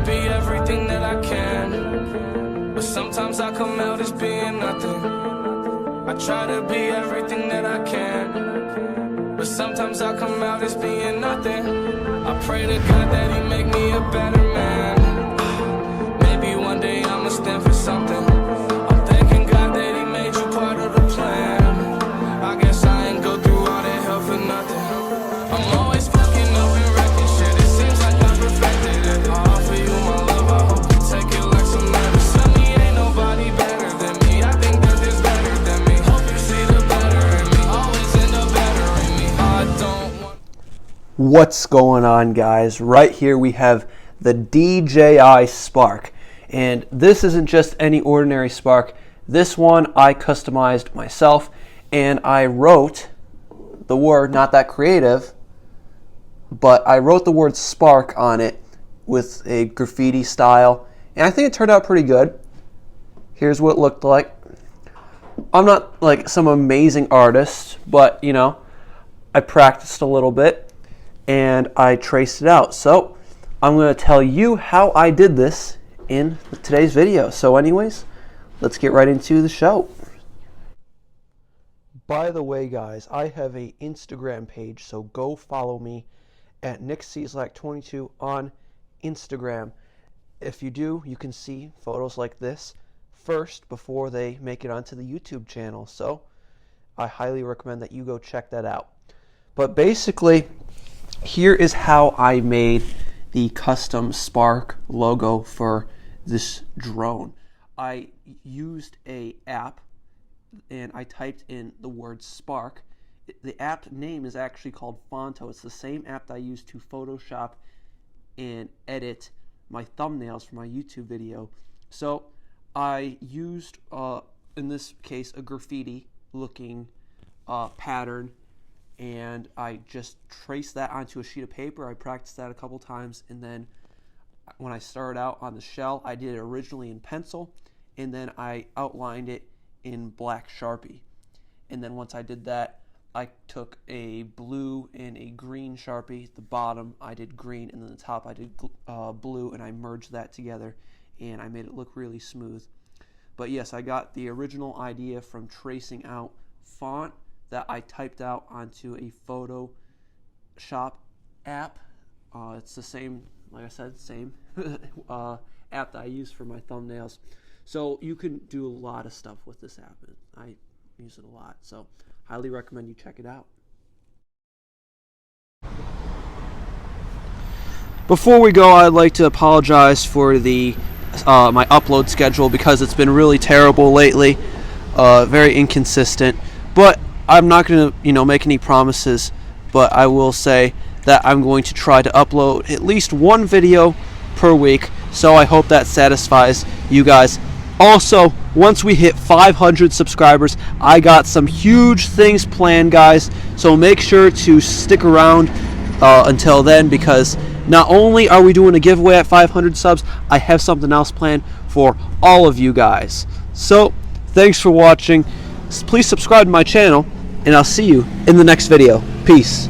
be everything that I can, but sometimes I come out as being nothing. I try to be everything that I can, but sometimes I come out as being nothing. I pray to God that He make me a better man. Maybe one day I'ma stand for something. I'm thanking God that He made you part of the plan. I guess I ain't go through all that hell for nothing. I'm always fucking up and wrecking shit. It seems like I perfected it. I offer you my love, I hope you take it like some medicine. Tell me ain't nobody better than me. I think that there's better than me. Hope you see the better in me. Always end up better in me. I don't want... What's going on, guys? Right here we have the DJI Spark, and this isn't just any ordinary Spark. This one I customized myself, and I wrote the word, not that creative, but I wrote the word Spark on it with a graffiti style, and I think it turned out pretty good. Here's what it looked like. I'm not like some amazing artist, but you know, I practiced a little bit and I traced it out. So I'm going to tell you how I did this in today's video. So anyways, let's get right into the show. By the way, guys, I have a Instagram page, so go follow me at NickCieslak22 on Instagram. If you do, you can see photos like this first before they make it onto the YouTube channel. So I highly recommend that you go check that out. But basically, here is how I made the custom Spark logo for this drone. I used an app and I typed in the word Spark. The app name is actually called Fonto. It's the same app that I use to Photoshop and edit my thumbnails for my YouTube video. So I used, in this case, a graffiti looking pattern, and I just traced that onto a sheet of paper. I practiced that a couple times, and then when I started out on the shell, I did it originally in pencil, and then I outlined it in black Sharpie. And then once I did that, I took a blue and a green Sharpie. The bottom I did green, and then the top I did blue, and I merged that together, and I made it look really smooth. But yes, I got the original idea from tracing out font that I typed out onto a Photoshop app. It's the same, like I said, same app that I use for my thumbnails. So you can do a lot of stuff with this app. I use it a lot, so highly recommend you check it out. Before we go, I'd like to apologize for the my upload schedule because it's been really terrible lately, very inconsistent. But I'm not going to, make any promises, but I will say that I'm going to try to upload at least one video per week. So I hope that satisfies you guys. Also, once we hit 500 subscribers, I got some huge things planned, guys. So make sure to stick around until then, because not only are we doing a giveaway at 500 subs, I have something else planned for all of you guys. So thanks for watching. Please subscribe to my channel, and I'll see you in the next video. Peace.